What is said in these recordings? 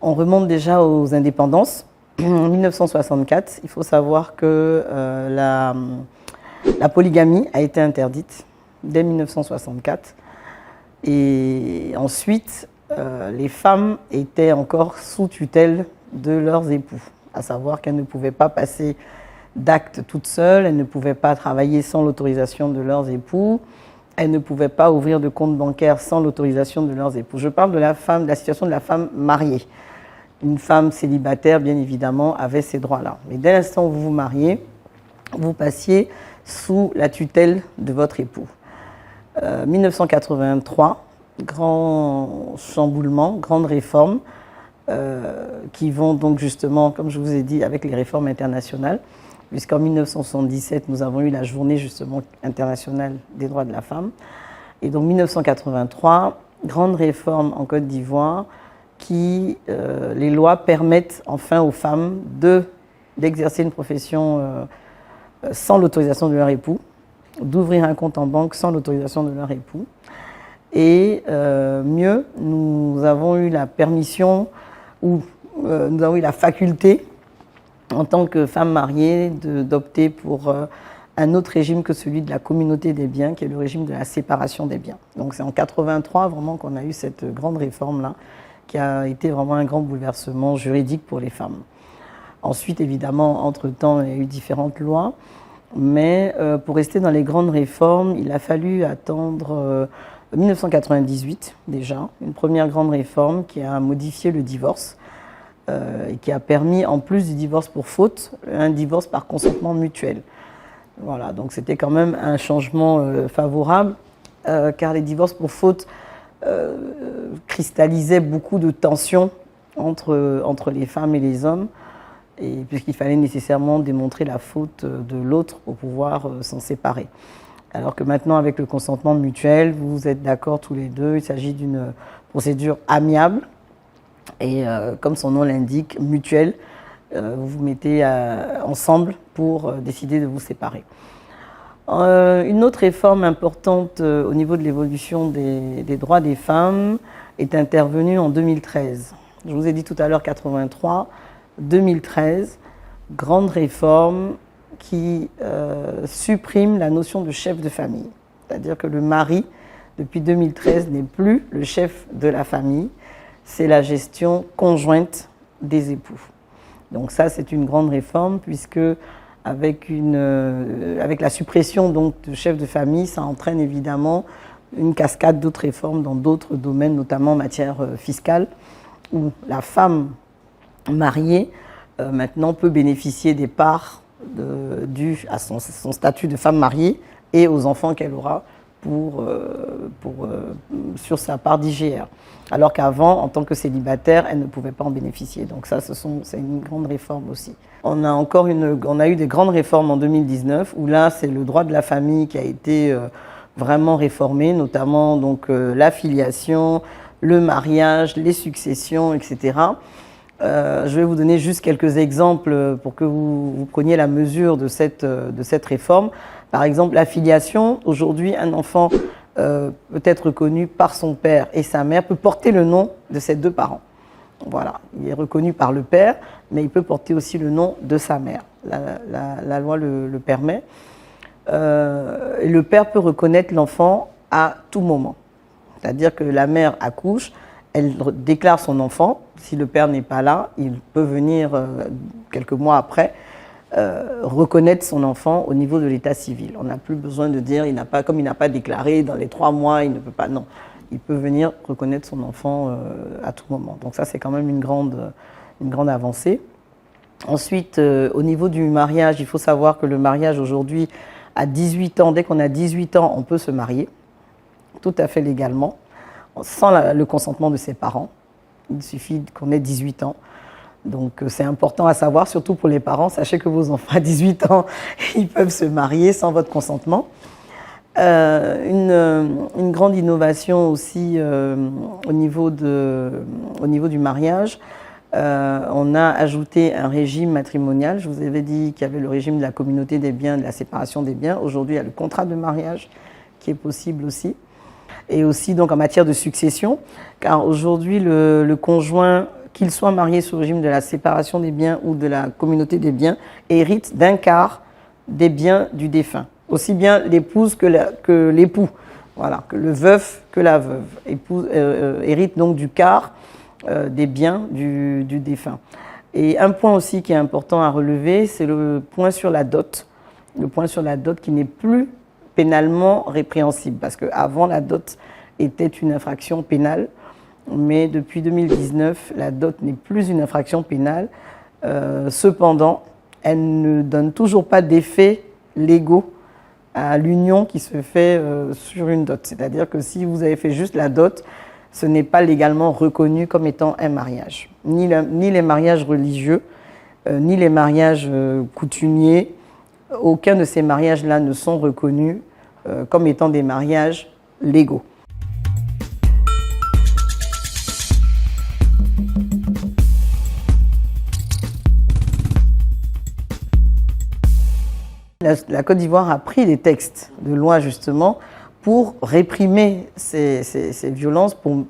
On remonte déjà aux indépendances. En 1964, il faut savoir que la polygamie a été interdite dès 1964. Et ensuite, les femmes étaient encore sous tutelle de leurs époux, à savoir qu'elles ne pouvaient pas passer d'actes toutes seules, elles ne pouvaient pas travailler sans l'autorisation de leurs époux, elles ne pouvaient pas ouvrir de compte bancaire sans l'autorisation de leurs époux. Je parle de la situation de la femme mariée. Une femme célibataire, bien évidemment, avait ces droits-là. Mais dès l'instant où vous vous mariez, vous passiez sous la tutelle de votre époux. 1983, grand chamboulement, grande réforme, qui vont donc justement, comme je vous ai dit, avec les réformes internationales, puisqu'en 1977, nous avons eu la journée justement internationale des droits de la femme. Et donc 1983, grande réforme en Côte d'Ivoire, qui, les lois permettent enfin aux femmes d'exercer une profession sans l'autorisation de leur époux, d'ouvrir un compte en banque sans l'autorisation de leur époux. Et mieux, nous avons eu la permission, ou nous avons eu la faculté, en tant que femme mariée, d'opter pour un autre régime que celui de la communauté des biens, qui est le régime de la séparation des biens. Donc c'est en 83 vraiment qu'on a eu cette grande réforme-là, qui a été vraiment un grand bouleversement juridique pour les femmes. Ensuite, évidemment, entre-temps, il y a eu différentes lois, mais pour rester dans les grandes réformes, il a fallu attendre 1998 déjà, une première grande réforme qui a modifié le divorce et qui a permis, en plus du divorce pour faute, un divorce par consentement mutuel. Voilà, donc c'était quand même un changement favorable, car les divorces pour faute cristallisaient beaucoup de tensions entre les femmes et les hommes, et puisqu'il fallait nécessairement démontrer la faute de l'autre pour pouvoir s'en séparer. Alors que maintenant, avec le consentement mutuel, vous êtes d'accord tous les deux, il s'agit d'une procédure amiable et comme son nom l'indique, mutuelle, vous vous mettez ensemble pour décider de vous séparer. Une autre réforme importante au niveau de l'évolution des droits des femmes est intervenue en 2013. Je vous ai dit tout à l'heure 83, 2013, grande réforme qui supprime la notion de chef de famille. C'est-à-dire que le mari, depuis 2013, n'est plus le chef de la famille, c'est la gestion conjointe des époux. Donc ça, c'est une grande réforme, puisque avec la suppression donc, de chef de famille, ça entraîne évidemment une cascade d'autres réformes dans d'autres domaines, notamment en matière fiscale, où la femme mariée maintenant peut bénéficier des parts dues à son statut de femme mariée et aux enfants qu'elle aura sur sa part d'IGR. Alors qu'avant, en tant que célibataire, elle ne pouvait pas en bénéficier. Donc ça, c'est une grande réforme aussi. On a eu des grandes réformes en 2019, où là, c'est le droit de la famille qui a été vraiment réformé, notamment donc, la filiation, le mariage, les successions, etc. Je vais vous donner juste quelques exemples pour que vous preniez la mesure de cette réforme. Par exemple, la filiation. Aujourd'hui, un enfant peut être reconnu par son père et sa mère, peut porter le nom de ses deux parents. Voilà, il est reconnu par le père, mais il peut porter aussi le nom de sa mère. La loi le permet. Et le père peut reconnaître l'enfant à tout moment. C'est-à-dire que la mère accouche, elle déclare son enfant. Si le père n'est pas là, il peut venir quelques mois après reconnaître son enfant au niveau de l'état civil. On n'a plus besoin de dire, comme il n'a pas déclaré dans les 3 mois, il ne peut pas. Non, il peut venir reconnaître son enfant à tout moment. Donc ça, c'est quand même une grande avancée. Ensuite, au niveau du mariage, il faut savoir que le mariage aujourd'hui, à 18 ans, dès qu'on a 18 ans, on peut se marier, tout à fait légalement, sans le consentement de ses parents. Il suffit qu'on ait 18 ans. Donc c'est important à savoir, surtout pour les parents. Sachez que vos enfants à 18 ans, ils peuvent se marier sans votre consentement. Une grande innovation aussi au niveau du mariage. On a ajouté un régime matrimonial. Je vous avais dit qu'il y avait le régime de la communauté des biens, de la séparation des biens. Aujourd'hui, il y a le contrat de mariage qui est possible aussi. Et aussi donc en matière de succession, car aujourd'hui le conjoint qu'ils soient mariés sous le régime de la séparation des biens ou de la communauté des biens, héritent d'un quart des biens du défunt. Aussi bien l'épouse que l'époux, voilà, que le veuf que la veuve, hérite donc du quart des biens du défunt. Et un point aussi qui est important à relever, c'est le point sur la dot. Le point sur la dot qui n'est plus pénalement répréhensible, parce qu'avant la dot était une infraction pénale, mais depuis 2019, la dot n'est plus une infraction pénale. Cependant, elle ne donne toujours pas d'effets légaux à l'union qui se fait sur une dot. C'est-à-dire que si vous avez fait juste la dot, ce n'est pas légalement reconnu comme étant un mariage. Ni les mariages religieux, ni les mariages coutumiers, aucun de ces mariages-là ne sont reconnus comme étant des mariages légaux. La Côte d'Ivoire a pris des textes de loi justement pour réprimer ces violences, pour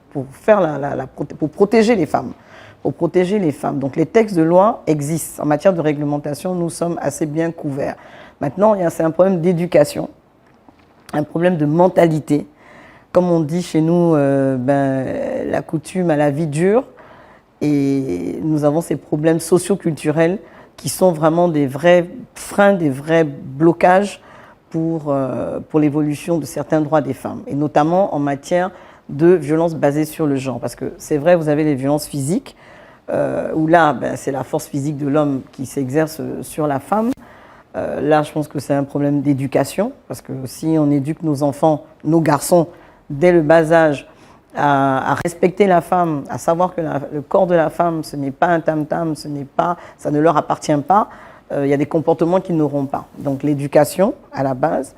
protéger les femmes. Pour protéger les femmes. Donc les textes de loi existent. En matière de réglementation, nous sommes assez bien couverts. Maintenant, c'est un problème d'éducation, un problème de mentalité. Comme on dit chez nous, la coutume à la vie dure. Et nous avons ces problèmes socio-culturels qui sont vraiment des vrais freins, des vrais blocages pour l'évolution de certains droits des femmes. Et notamment en matière de violences basées sur le genre. Parce que c'est vrai, vous avez les violences physiques, où là, c'est la force physique de l'homme qui s'exerce sur la femme. Là, je pense que c'est un problème d'éducation, parce que si on éduque nos enfants, nos garçons, dès le bas âge, à respecter la femme, à savoir que le corps de la femme, ce n'est pas un tam-tam, ça ne leur appartient pas, il y a des comportements qu'ils n'auront pas. Donc l'éducation, à la base.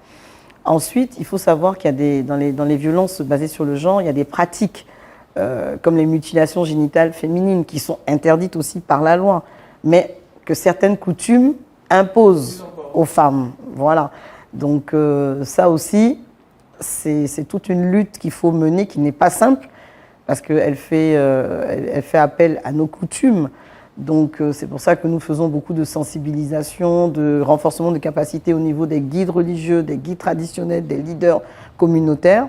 Ensuite, il faut savoir qu'il y a dans les violences basées sur le genre, il y a des pratiques comme les mutilations génitales féminines qui sont interdites aussi par la loi, mais que certaines coutumes imposent aux femmes. Voilà. Donc ça aussi, c'est toute une lutte qu'il faut mener, qui n'est pas simple, parce qu'elle fait appel à nos coutumes. Donc c'est pour ça que nous faisons beaucoup de sensibilisation, de renforcement de capacités au niveau des guides religieux, des guides traditionnels, des leaders communautaires,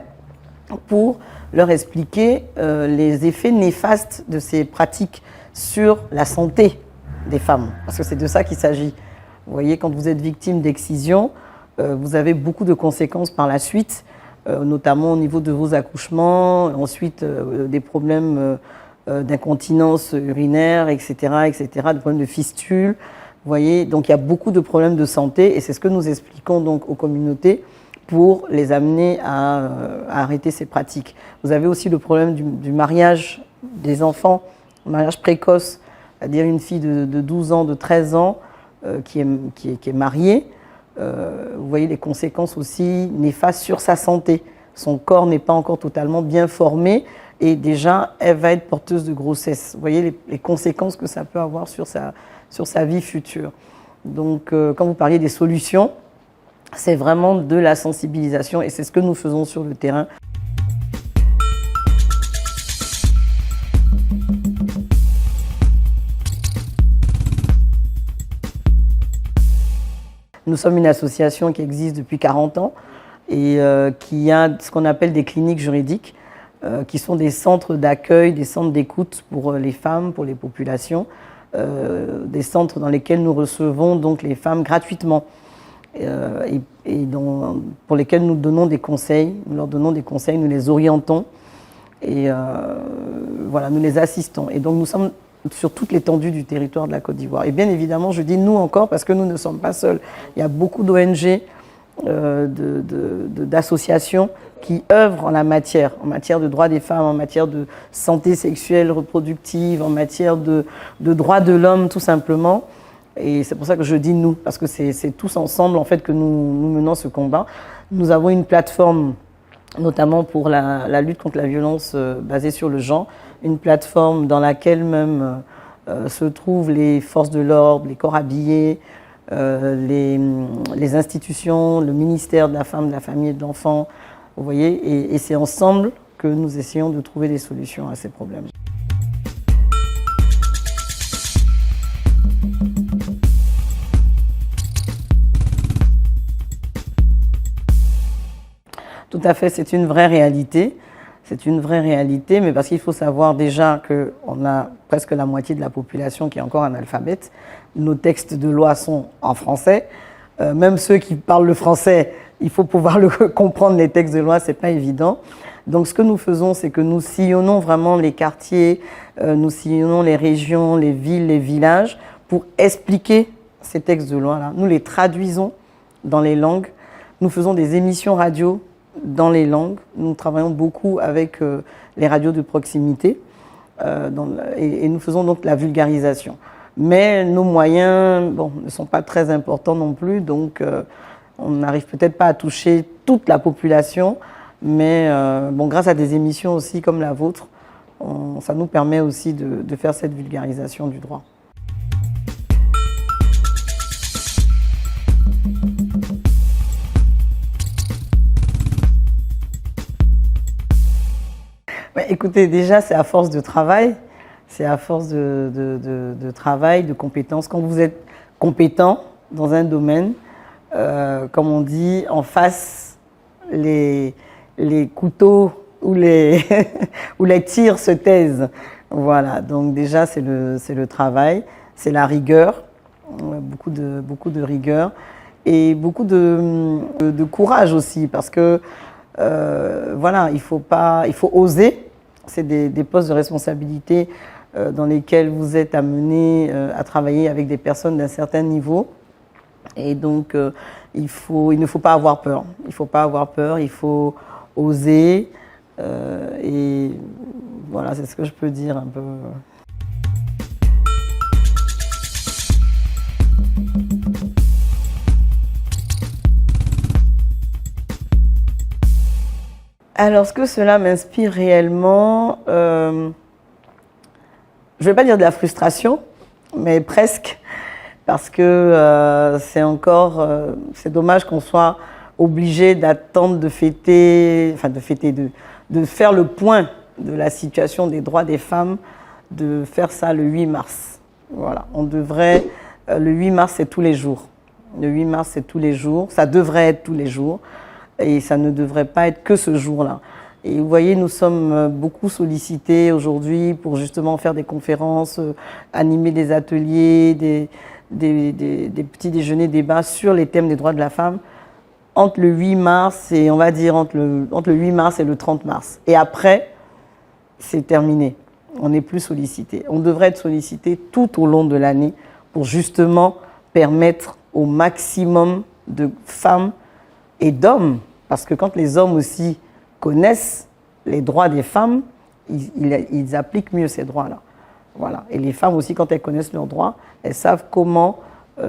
pour leur expliquer les effets néfastes de ces pratiques sur la santé des femmes. Parce que c'est de ça qu'il s'agit. Vous voyez, quand vous êtes victime d'excision, vous avez beaucoup de conséquences par la suite, notamment au niveau de vos accouchements, ensuite des problèmes d'incontinence urinaire, etc., des problèmes de fistules. Vous voyez, donc il y a beaucoup de problèmes de santé et c'est ce que nous expliquons donc aux communautés pour les amener à arrêter ces pratiques. Vous avez aussi le problème du mariage des enfants, mariage précoce, c'est-à-dire une fille de 12 ans, de 13 ans qui est mariée. Vous voyez les conséquences aussi néfastes sur sa santé. Son corps n'est pas encore totalement bien formé et déjà elle va être porteuse de grossesse. Vous voyez les conséquences que ça peut avoir sur sa vie future. Donc quand vous parliez des solutions, c'est vraiment de la sensibilisation et c'est ce que nous faisons sur le terrain. Nous sommes une association qui existe depuis 40 ans et qui a ce qu'on appelle des cliniques juridiques, qui sont des centres d'accueil, des centres d'écoute pour les femmes, pour les populations, des centres dans lesquels nous recevons donc les femmes gratuitement pour lesquels nous donnons des conseils, nous leur donnons des conseils, nous les orientons et voilà, nous les assistons. Et donc nous sommes sur toute l'étendue du territoire de la Côte d'Ivoire. Et bien évidemment, je dis nous encore parce que nous ne sommes pas seuls. Il y a beaucoup d'ONG, d'associations qui œuvrent en matière de droits des femmes, en matière de santé sexuelle, reproductive, en matière de droits de l'homme tout simplement. Et c'est pour ça que je dis nous, parce que c'est tous ensemble en fait que nous menons ce combat. Nous avons une plateforme notamment pour la lutte contre la violence basée sur le genre, une plateforme dans laquelle même se trouvent les forces de l'ordre, les corps habillés, les institutions, le ministère de la femme, de la famille et de l'enfant. Vous voyez, et c'est ensemble que nous essayons de trouver des solutions à ces problèmes. à fait, c'est une vraie réalité. C'est une vraie réalité, mais parce qu'il faut savoir déjà qu'on a presque la moitié de la population qui est encore analphabète. Nos textes de loi sont en français. Même ceux qui parlent le français, il faut pouvoir comprendre les textes de loi, c'est pas évident. Donc ce que nous faisons, c'est que nous sillonnons vraiment les quartiers, nous sillonnons les régions, les villes, les villages pour expliquer ces textes de loi-là. Nous les traduisons dans les langues. Nous faisons des émissions radio dans les langues. Nous travaillons beaucoup avec les radios de proximité et nous faisons donc la vulgarisation. Mais nos moyens ne sont pas très importants non plus, donc on n'arrive peut-être pas à toucher toute la population, mais grâce à des émissions aussi comme la vôtre, ça nous permet aussi de faire cette vulgarisation du droit. Écoutez, déjà, c'est à force de travail, c'est à force de travail, de compétences. Quand vous êtes compétent dans un domaine, comme on dit, en face, les couteaux ou les tirs se taisent. Voilà, donc déjà, c'est le travail, c'est la rigueur, beaucoup de rigueur et beaucoup de courage aussi, parce que voilà, il faut oser. C'est des postes de responsabilité dans lesquels vous êtes amené à travailler avec des personnes d'un certain niveau. Et donc, il ne faut pas avoir peur. Il ne faut pas avoir peur, il faut oser. Et voilà, c'est ce que je peux dire un peu. Alors, ce que cela m'inspire réellement, je ne vais pas dire de la frustration, mais presque, parce que c'est dommage qu'on soit obligé d'attendre de faire le point de la situation des droits des femmes, de faire ça le 8 mars. Voilà, le 8 mars, c'est tous les jours. Le 8 mars, c'est tous les jours, ça devrait être tous les jours. Et ça ne devrait pas être que ce jour-là. Et vous voyez, nous sommes beaucoup sollicités aujourd'hui pour justement faire des conférences, animer des ateliers, des petits déjeuners, débats sur les thèmes des droits de la femme entre le 8 mars et, on va dire, entre le 8 mars et le 30 mars. Et après, c'est terminé. On n'est plus sollicité. On devrait être sollicité tout au long de l'année pour justement permettre au maximum de femmes et d'hommes, parce que quand les hommes aussi connaissent les droits des femmes, ils appliquent mieux ces droits-là. Voilà. Et les femmes aussi, quand elles connaissent leurs droits, elles savent comment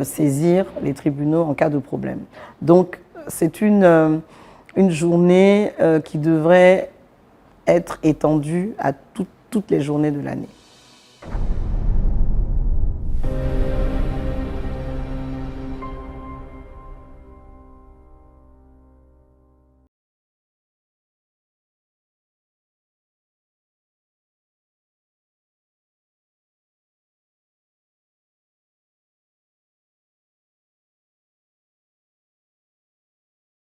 saisir les tribunaux en cas de problème. Donc, c'est une journée qui devrait être étendue à toutes les journées de l'année.